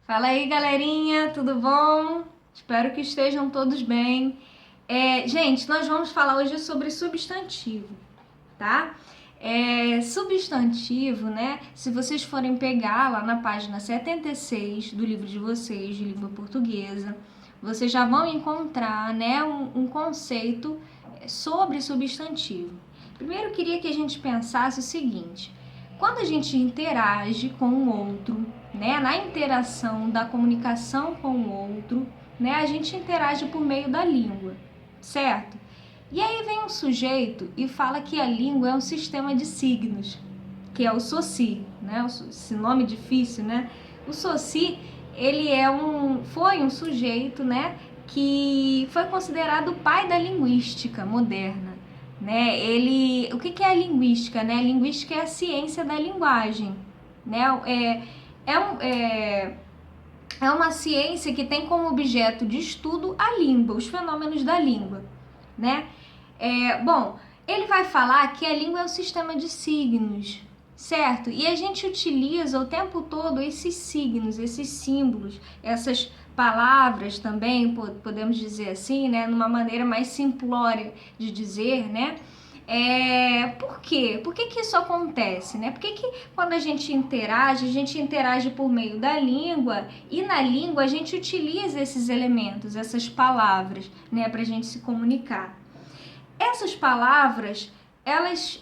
Fala aí, galerinha, tudo bom? Espero que estejam todos bem. Gente, nós vamos falar hoje sobre substantivo, tá? Substantivo, né? Se vocês forem pegar lá na página 76 do livro de vocês, de língua portuguesa, vocês já vão encontrar, né, um conceito sobre substantivo. Primeiro, eu queria que a gente pensasse o seguinte: quando a gente interage com o outro, né, na interação da comunicação com o outro, né, a gente interage por meio da língua, certo? E aí vem um sujeito e fala que a língua é um sistema de signos, que é o Saussure, né? Esse nome difícil, né? O Saussure, ele foi um sujeito, né, que foi considerado o pai da linguística moderna, né? O que é a linguística, né? A linguística é a ciência da linguagem, né? É uma ciência que tem como objeto de estudo a língua, os fenômenos da língua, né? Bom, ele vai falar que a língua é um sistema de signos, certo? E a gente utiliza o tempo todo esses signos, esses símbolos, essas palavras também, podemos dizer assim, né? Numa maneira mais simplória de dizer, né? Por quê? Por que isso acontece, né? Por que quando a gente interage por meio da língua, e na língua a gente utiliza esses elementos, essas palavras, né, para a gente se comunicar. Essas palavras, elas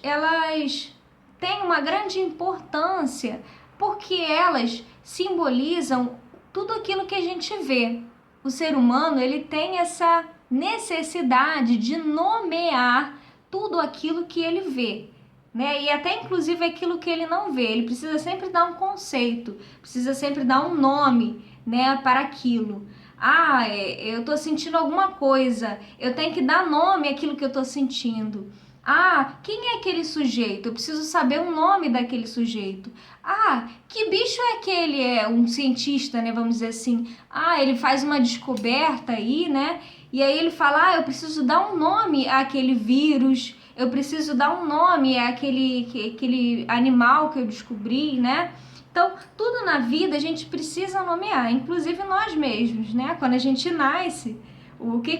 têm uma grande importância porque elas simbolizam tudo aquilo que a gente vê. O ser humano, ele tem essa necessidade de nomear tudo aquilo que ele vê, né? E até inclusive aquilo que ele não vê. Ele precisa sempre dar um conceito, precisa sempre dar um nome, né, para aquilo. Eu tô sentindo alguma coisa, eu tenho que dar nome àquilo que eu tô sentindo. Quem é aquele sujeito? Eu preciso saber o nome daquele sujeito. Que bicho é aquele? É um cientista, né? Vamos dizer assim. Ele faz uma descoberta aí, né? E aí ele fala, eu preciso dar um nome àquele vírus, eu preciso dar um nome àquele animal que eu descobri, né? Então, tudo na vida a gente precisa nomear, inclusive nós mesmos, né? Quando a gente nasce, o que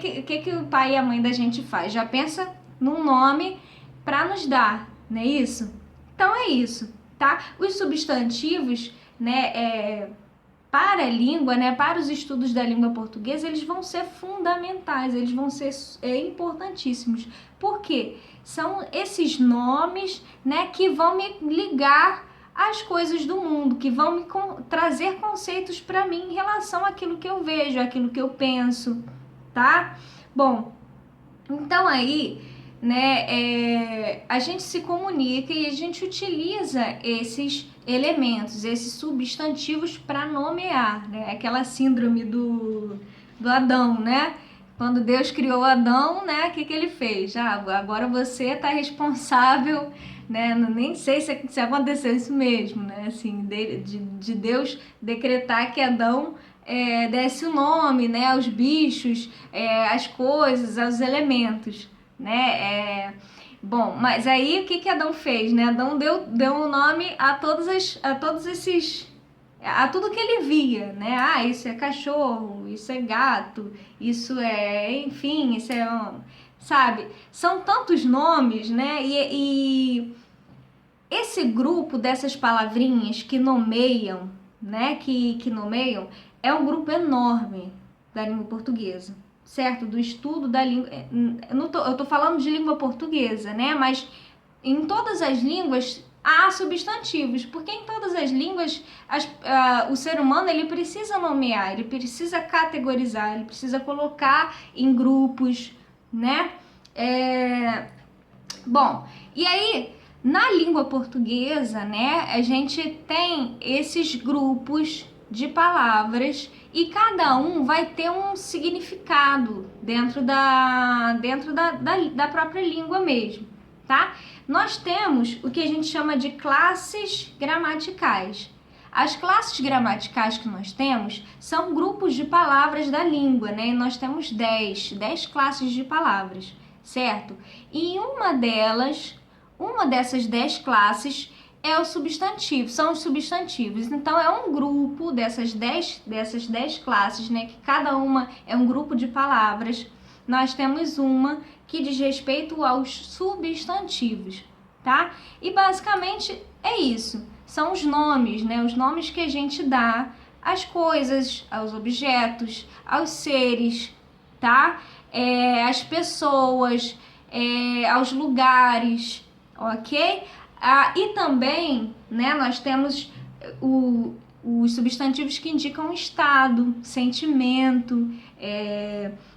o pai e a mãe da gente faz? Já pensa num nome para nos dar, não é isso? Então é isso, tá? Os substantivos, né, para a língua, né, para os estudos da língua portuguesa, eles vão ser fundamentais, eles vão ser importantíssimos. Por quê? São esses nomes, né, que vão me ligar às coisas do mundo, que vão me trazer conceitos para mim em relação àquilo que eu vejo, àquilo que eu penso, tá? Bom, então aí, né, a gente se comunica e a gente utiliza esses elementos, esses substantivos para nomear, né? Aquela síndrome do Adão, né? Quando Deus criou Adão, né? O que ele fez? Agora você está responsável, né? Nem sei se aconteceu isso mesmo, né? Assim, de Deus decretar que Adão desse o nome, né? Aos bichos, às coisas, aos elementos, né? Bom, mas aí o que Adão fez, né? Adão deu um nome a tudo que ele via, né? Isso é cachorro, isso é gato, enfim, sabe? São tantos nomes, né? E esse grupo dessas palavrinhas que nomeiam, né? Que nomeiam, é um grupo enorme da língua portuguesa, certo? Do estudo da língua. Eu tô falando de língua portuguesa, né? Mas em todas as línguas há substantivos, porque em todas as línguas o ser humano ele precisa nomear, ele precisa categorizar, ele precisa colocar em grupos, né? Bom, e aí na língua portuguesa, né, a gente tem esses grupos de palavras e cada um vai ter um significado dentro da própria língua mesmo, tá? Nós temos o que a gente chama de classes gramaticais. As classes gramaticais que nós temos são grupos de palavras da língua, né? E nós temos 10 classes de palavras, certo? E uma dessas 10 classes é o substantivo, são os substantivos. Então, é um grupo dessas 10 classes, né? Que cada uma é um grupo de palavras. Nós temos uma que diz respeito aos substantivos, tá? E basicamente é isso. São os nomes, né? Os nomes que a gente dá às coisas, aos objetos, aos seres, tá? Às pessoas, aos lugares, ok? E também, né, nós temos os substantivos que indicam estado, sentimento,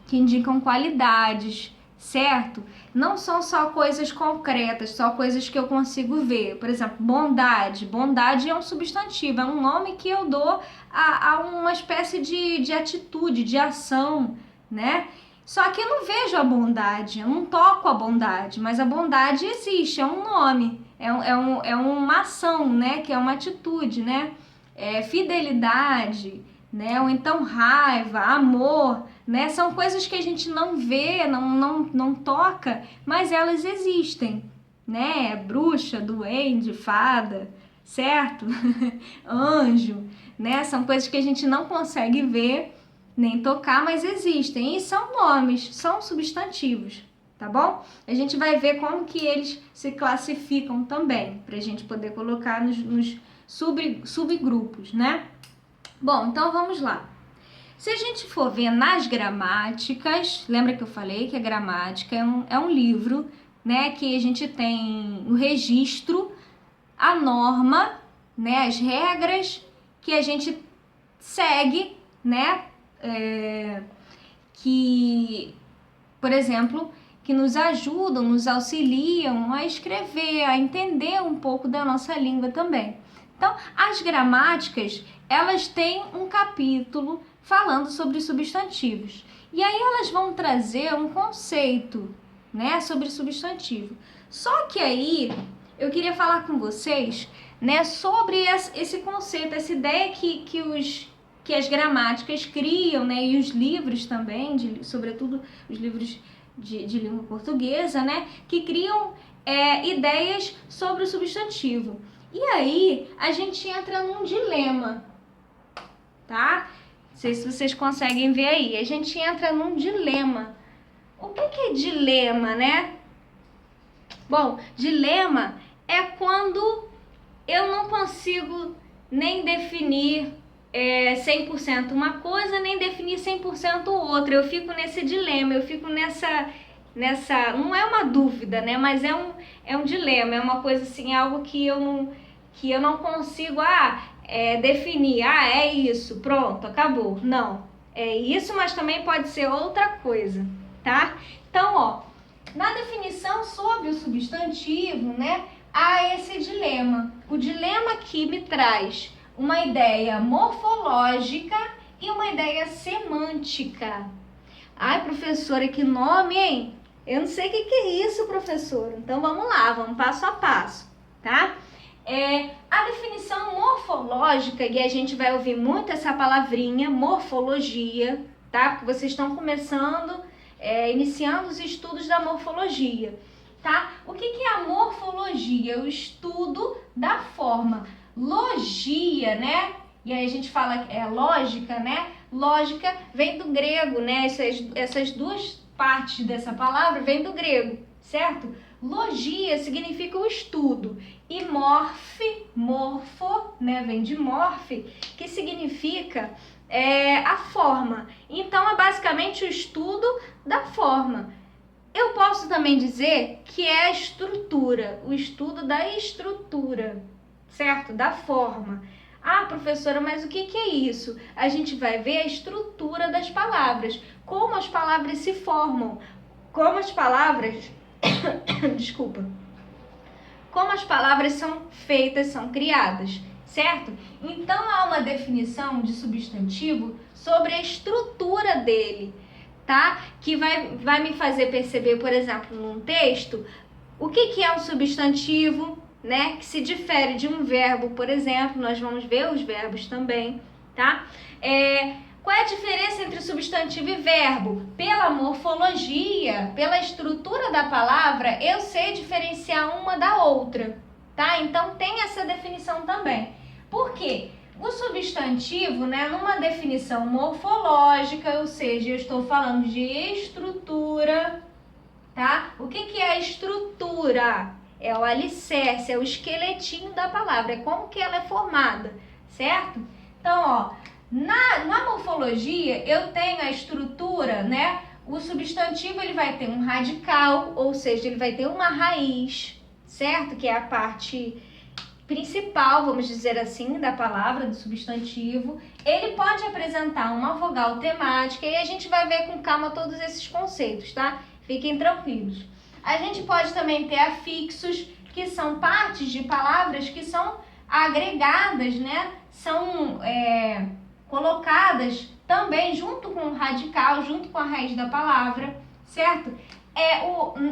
que indicam qualidades, certo? Não são só coisas concretas, só coisas que eu consigo ver. Por exemplo, bondade. Bondade é um substantivo, é um nome que eu dou a uma espécie de atitude, de ação, né? Só que eu não vejo a bondade, eu não toco a bondade, mas a bondade existe, é um nome, é uma ação, né? Que é uma atitude, né? Fidelidade, né? Ou então raiva, amor, né? São coisas que a gente não vê, não toca, mas elas existem, né? Bruxa, duende, fada, certo? Anjo, né? São coisas que a gente não consegue ver nem tocar, mas existem e são nomes, são substantivos, tá bom? A gente vai ver como que eles se classificam também, pra gente poder colocar nos subgrupos, né? Bom, então vamos lá. Se a gente for ver nas gramáticas, lembra que eu falei que a gramática é um livro, né, que a gente tem o registro, a norma, né, as regras que a gente segue, né, que, por exemplo, que nos ajudam, nos auxiliam a escrever, a entender um pouco da nossa língua também. Então, as gramáticas, elas têm um capítulo falando sobre substantivos. E aí elas vão trazer um conceito, né, sobre substantivo. Só que aí eu queria falar com vocês, né, sobre esse conceito, essa ideia que as gramáticas criam, né, e os livros também, sobretudo os livros de língua portuguesa, né, que criam ideias sobre o substantivo. E aí a gente entra num dilema, tá? Não sei se vocês conseguem ver aí. A gente entra num dilema. O que é dilema, né? Bom, dilema é quando eu não consigo nem definir 100% uma coisa, nem definir 100% outra. Eu fico nesse dilema, eu fico nessa não é uma dúvida, né? Mas é um dilema, é uma coisa assim, algo que eu não consigo definir. É isso, pronto, acabou. Não, é isso, mas também pode ser outra coisa, tá? Então, ó, na definição sobre o substantivo, né, há esse dilema. O dilema que me traz uma ideia morfológica e uma ideia semântica. Ai, professora, que nome, hein? Eu não sei o que é isso, professora. Então, vamos lá, vamos passo a passo, tá? A definição morfológica, e a gente vai ouvir muito essa palavrinha, morfologia, tá? Porque vocês estão começando, iniciando os estudos da morfologia, tá? O que é a morfologia? O estudo da forma. Logia, né? E aí a gente fala lógica, né? Lógica vem do grego, né? Essas duas partes dessa palavra vêm do grego, certo? Logia significa o estudo. E morfo, né? Vem de morfe, que significa a forma. Então, é basicamente o estudo da forma. Eu posso também dizer que é a estrutura, o estudo da estrutura, certo? Da forma. Ah, professora, mas o que é isso? A gente vai ver a estrutura das palavras, como as palavras se formam, como as palavras, desculpa, como as palavras são feitas, são criadas, certo? Então, há uma definição de substantivo sobre a estrutura dele, tá? Que vai me fazer perceber, por exemplo, num texto, o que é um substantivo, né? Que se difere de um verbo, por exemplo. Nós vamos ver os verbos também, tá? Qual é a diferença entre substantivo e verbo? Pela morfologia, pela estrutura da palavra, eu sei diferenciar uma da outra, tá? Então tem essa definição também. Por quê? O substantivo, né, numa definição morfológica, ou seja, eu estou falando de estrutura, tá? O que é a estrutura? É o alicerce, é o esqueletinho da palavra, é como que ela é formada, certo? Então, ó, na morfologia, eu tenho a estrutura, né? O substantivo, ele vai ter um radical, ou seja, ele vai ter uma raiz, certo? Que é a parte principal, vamos dizer assim, da palavra, do substantivo. Ele pode apresentar uma vogal temática e a gente vai ver com calma todos esses conceitos, tá? Fiquem tranquilos. A gente pode também ter afixos, que são partes de palavras que são agregadas, né? São colocadas também junto com o radical, junto com a raiz da palavra, certo?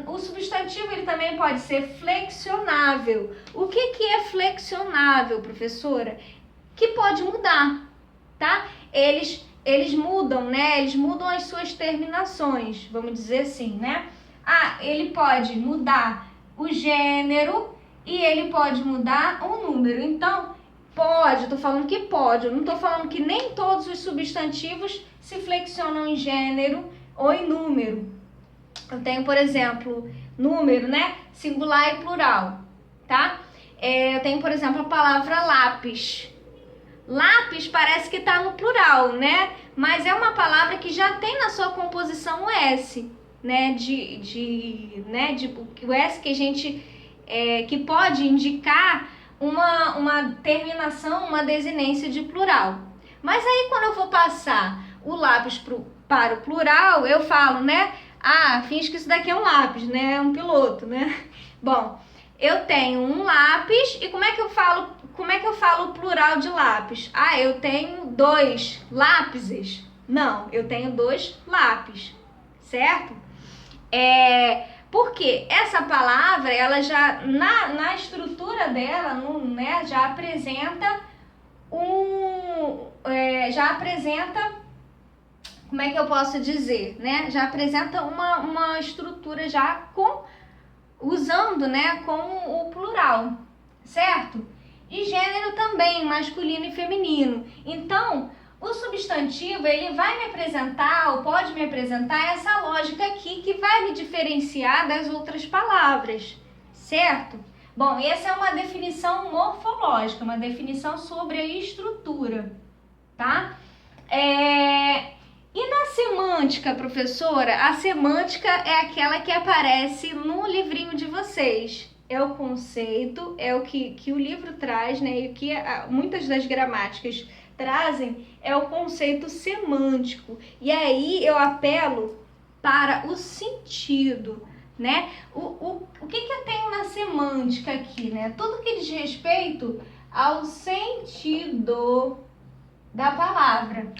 O substantivo, ele também pode ser flexionável. O que é flexionável, professora? Que pode mudar, tá? Eles mudam, né? Eles mudam as suas terminações, vamos dizer assim, né? Ele pode mudar o gênero e ele pode mudar o número. Então, pode, eu tô falando que pode, eu não tô falando que nem todos os substantivos se flexionam em gênero ou em número. Eu tenho, por exemplo, número, né? Singular e plural, tá? Eu tenho, por exemplo, a palavra lápis. Lápis parece que tá no plural, né? Mas é uma palavra que já tem na sua composição o S, né? O S que a gente que pode indicar uma terminação, uma desinência de plural. Mas aí quando eu vou passar o lápis para o plural, eu falo, né? Finge que isso daqui é um lápis, né? É um piloto, né? Bom, eu tenho um lápis e como é que eu falo o plural de lápis? Eu tenho 2 lápises. Não, eu tenho 2 lápis, certo? Porque essa palavra, ela já, na estrutura dela, né, já apresenta como é que eu posso dizer, né? Já apresenta uma estrutura já usando, né, com o plural, certo? E gênero também, masculino e feminino. Então, o substantivo, ele vai me apresentar, ou pode me apresentar, essa lógica aqui que vai me diferenciar das outras palavras, certo? Bom, essa é uma definição morfológica, uma definição sobre a estrutura, tá? E na semântica, professora? A semântica é aquela que aparece no livrinho de vocês. É o conceito, é o que o livro traz, né? E o que muitas das gramáticas trazem é o conceito semântico. E aí eu apelo para o sentido, né? O que eu tenho na semântica aqui, né? Tudo que diz respeito ao sentido da palavra.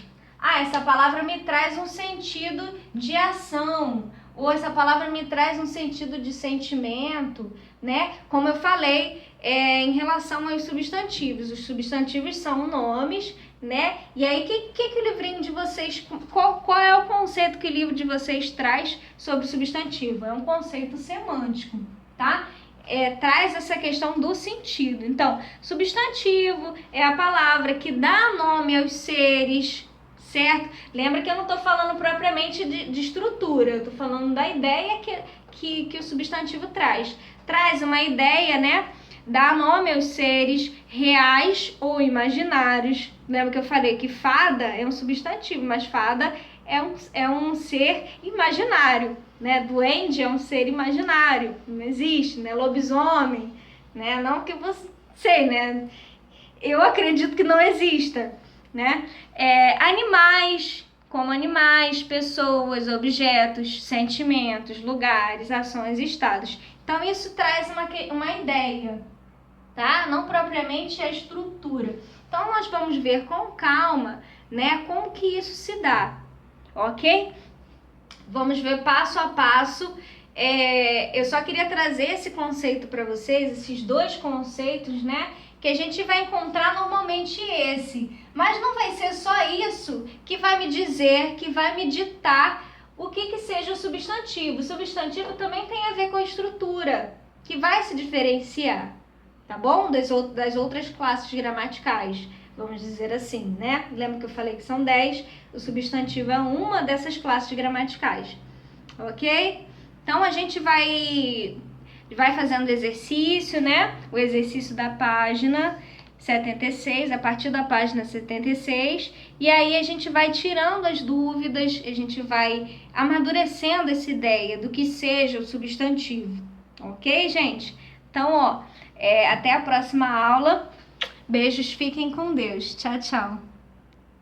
Essa palavra me traz um sentido de ação, ou essa palavra me traz um sentido de sentimento, né? Como eu falei, em relação aos substantivos. Os substantivos são nomes, né? E aí, que o livrinho de vocês, qual é o conceito que o livro de vocês traz sobre o substantivo? É um conceito semântico, tá? Traz essa questão do sentido. Então, substantivo é a palavra que dá nome aos seres, certo? Lembra que eu não estou falando propriamente de estrutura, eu estou falando da ideia que o substantivo traz. Traz uma ideia, né? Dá nome aos seres reais ou imaginários. Lembra que eu falei que fada é um substantivo, mas fada é um ser imaginário, né? Duende é um ser imaginário, não existe, né? Lobisomem, né? Não que você sei, né? Eu acredito que não exista, né? Animais, como animais, pessoas, objetos, sentimentos, lugares, ações e estados. Então isso traz uma ideia, tá? Não propriamente a estrutura. Então nós vamos ver com calma, né, como que isso se dá, ok? Vamos ver passo a passo. Eu só queria trazer esse conceito para vocês, esses 2 conceitos, né? Que a gente vai encontrar normalmente mas não vai ser só isso que vai me dizer, que vai me ditar o que seja o substantivo. O substantivo também tem a ver com a estrutura, que vai se diferenciar, tá bom? Das outras classes gramaticais, vamos dizer assim, né? Lembra que eu falei que são 10, o substantivo é uma dessas classes gramaticais, ok? Então, a gente vai fazendo exercício, né? O exercício da página 76, a partir da página 76, e aí a gente vai tirando as dúvidas, a gente vai amadurecendo essa ideia do que seja o substantivo, ok, gente? Então, ó, até a próxima aula. Beijos, fiquem com Deus. Tchau, tchau.